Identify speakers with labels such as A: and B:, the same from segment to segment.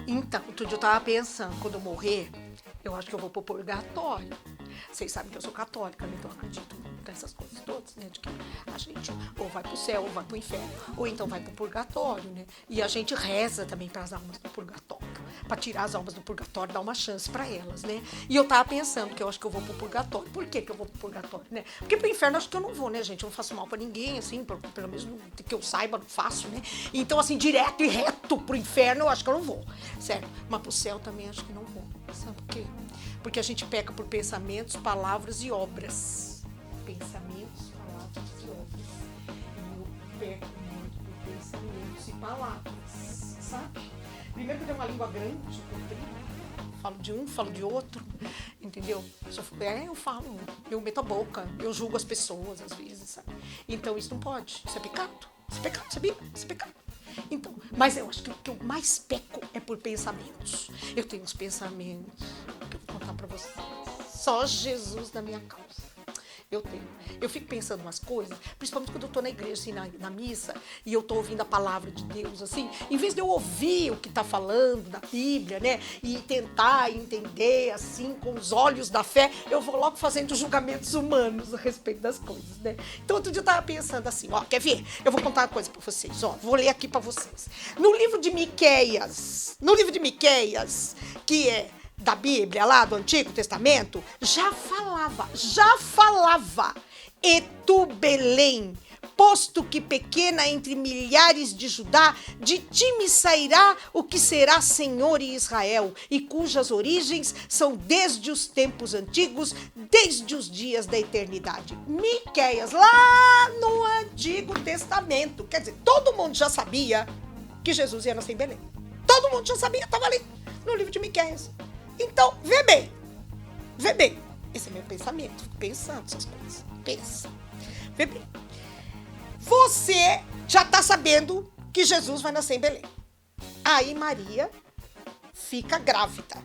A: Então, outro dia eu tava pensando, quando eu morrer, eu acho que eu vou pro purgatório. Vocês sabem que eu sou católica, né? Então eu acredito nessas coisas todas, né? De que a gente ou vai pro céu, ou vai pro inferno, ou então vai pro purgatório, né? E a gente reza também para as almas do purgatório, para tirar as almas do purgatório, dar uma chance para elas, né? E eu tava pensando que eu acho que eu vou pro purgatório. Por que eu vou pro purgatório, né? Porque pro inferno eu acho que eu não vou, né, gente? Eu não faço mal para ninguém, assim, pelo menos que eu saiba, não faço, né? Então, assim, direto e reto pro inferno eu acho que eu não vou, certo? Mas pro céu também acho que não vou. Sabe por quê? Porque a gente peca por pensamentos, palavras e obras. Pensamentos, palavras e obras. E eu peco muito por pensamentos e palavras, sabe? Primeiro que eu tenho uma língua grande, comprida. Falo de um, falo de outro, entendeu? Eu falo, eu meto a boca, eu julgo as pessoas às vezes, sabe? Então isso não pode, isso é pecado. Isso é pecado, sabia? Isso é pecado. Então, mas eu acho que o que eu mais peco é por pensamentos. Eu tenho uns pensamentos que eu vou contar pra vocês. Só Jesus na minha causa. Eu tenho. Eu fico pensando umas coisas, principalmente quando eu tô na igreja, assim, na missa, e eu tô ouvindo a palavra de Deus, assim, em vez de eu ouvir o que tá falando na Bíblia, né, e tentar entender, assim, com os olhos da fé, eu vou logo fazendo julgamentos humanos a respeito das coisas, né. Então, outro dia eu tava pensando assim, ó, quer ver? Eu vou contar uma coisa pra vocês, ó, vou ler aqui pra vocês. No livro de Miqueias, que é da Bíblia, lá do Antigo Testamento, já falava, e tu, Belém, posto que pequena entre milhares de Judá, de ti me sairá o que será Senhor em Israel, e cujas origens são desde os tempos antigos, desde os dias da eternidade. Miqueias, lá no Antigo Testamento, quer dizer, todo mundo já sabia que Jesus ia nascer em Belém. Todo mundo já sabia, estava ali no livro de Miqueias. Então, vê bem. Esse é meu pensamento, fico pensando essas coisas. Pensa. Vê bem. Você já está sabendo que Jesus vai nascer em Belém. Aí Maria fica grávida.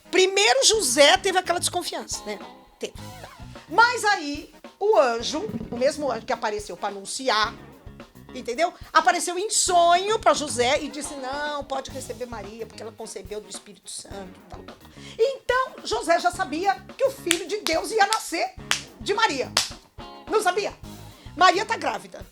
A: Primeiro José teve aquela desconfiança, né? Teve. Mas aí o mesmo anjo que apareceu para anunciar, entendeu? Apareceu em sonho para José e disse, não, pode receber Maria, porque ela concebeu do Espírito Santo. Tal. Então, José já sabia que o Filho de Deus ia nascer de Maria. Não sabia? Maria tá grávida.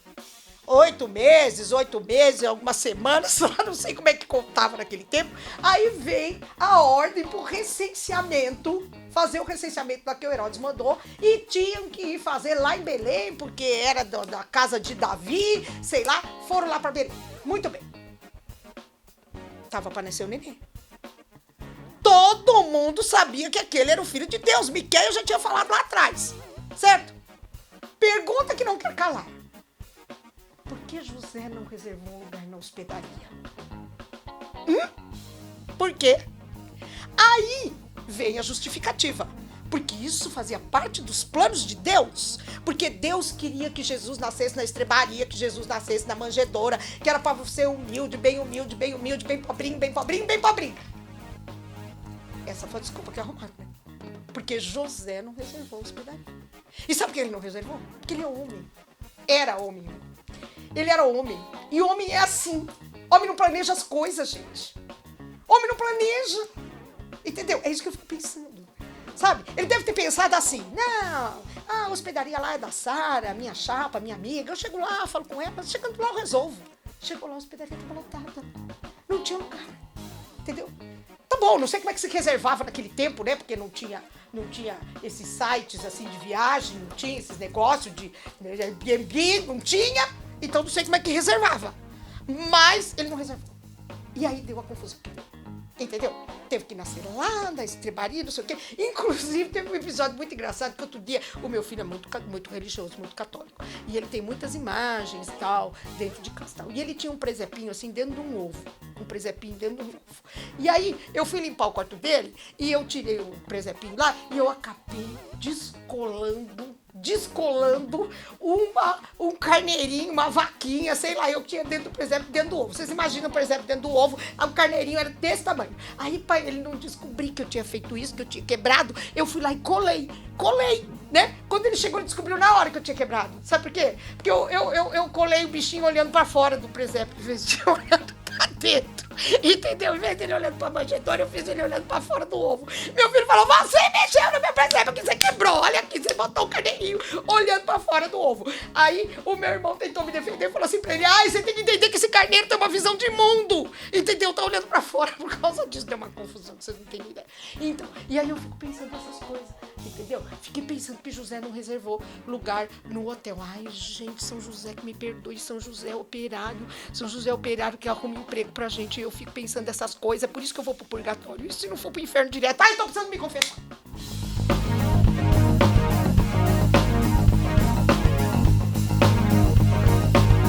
A: 8 meses, algumas semanas, não sei como é que contava naquele tempo. Aí vem a ordem pro recenseamento, fazer o recenseamento lá que o Herodes mandou, e tinham que ir fazer lá em Belém, porque era da casa de Davi, sei lá, foram lá para Belém. Muito bem. Tava para nascer o neném. Todo mundo sabia que aquele era o Filho de Deus. Miqueias já tinha falado lá atrás, certo? Pergunta que não quer calar. Por que José não reservou um lugar na hospedaria? Por quê? Aí vem a justificativa. Porque isso fazia parte dos planos de Deus. Porque Deus queria que Jesus nascesse na estrebaria, que Jesus nascesse na manjedoura, que era para ser humilde, bem pobrinho. Essa foi a desculpa que arrumaram, né? Porque José não reservou a hospedaria. E sabe por que ele não reservou? Porque ele é homem. Era homem. Ele era homem. E homem é assim. Homem não planeja as coisas, gente. Homem não planeja. Entendeu? É isso que eu fico pensando. Sabe? Ele deve ter pensado assim. Não, a hospedaria lá é da Sara, minha chapa, minha amiga. Eu chego lá, falo com ela. Chegando lá, eu resolvo. Chegou lá, a hospedaria estava lotada. Não tinha lugar. Entendeu? Tá bom, não sei como é que se reservava naquele tempo, né? Porque não tinha esses sites assim de viagem, não tinha esses negócios de Airbnb, não tinha. Então não sei como é que reservava. Mas ele não reservou. E aí deu a confusão. Entendeu? Teve que nascer lá na estrebaria, não sei o quê. Inclusive, teve um episódio muito engraçado, que outro dia o meu filho é muito religioso, muito católico. E ele tem muitas imagens e tal, dentro de casa. Tal. E ele tinha um presepinho assim, dentro de um ovo. Um presepinho dentro de um ovo. E aí, eu fui limpar o quarto dele, e eu tirei o presepinho lá, e eu acabei descolando descolando um carneirinho, uma vaquinha, sei lá, eu tinha dentro do presépio, dentro do ovo. Vocês imaginam o presépio dentro do ovo, o carneirinho era desse tamanho. Aí, pra ele não descobrir que eu tinha feito isso, que eu tinha quebrado, eu fui lá e colei, né? Quando ele chegou, ele descobriu na hora que eu tinha quebrado. Sabe por quê? Porque eu colei o bichinho olhando pra fora do presépio, em vez de olhando pra dentro. Entendeu? Em vez dele olhando pra manjedoura, eu fiz ele olhando pra fora do ovo. Meu filho falou, você mexeu no meu presépio, que você quebrou. Olha aqui, você botou o carneirinho olhando pra fora do ovo. Aí o meu irmão tentou me defender e falou assim pra ele, você tem que entender que esse carneiro tem uma visão de mundo. Entendeu? Tá olhando pra fora por causa disso. Deu uma confusão que vocês não têm ideia. Então, e aí eu fico pensando nessas coisas. Entendeu? Fiquei pensando que José não reservou lugar no hotel. Ai, gente, São José que me perdoe, São José operário que arruma emprego pra gente. E eu fico pensando nessas coisas, é por isso que eu vou pro purgatório. E se não for pro inferno direto? Ai, tô precisando me confessar.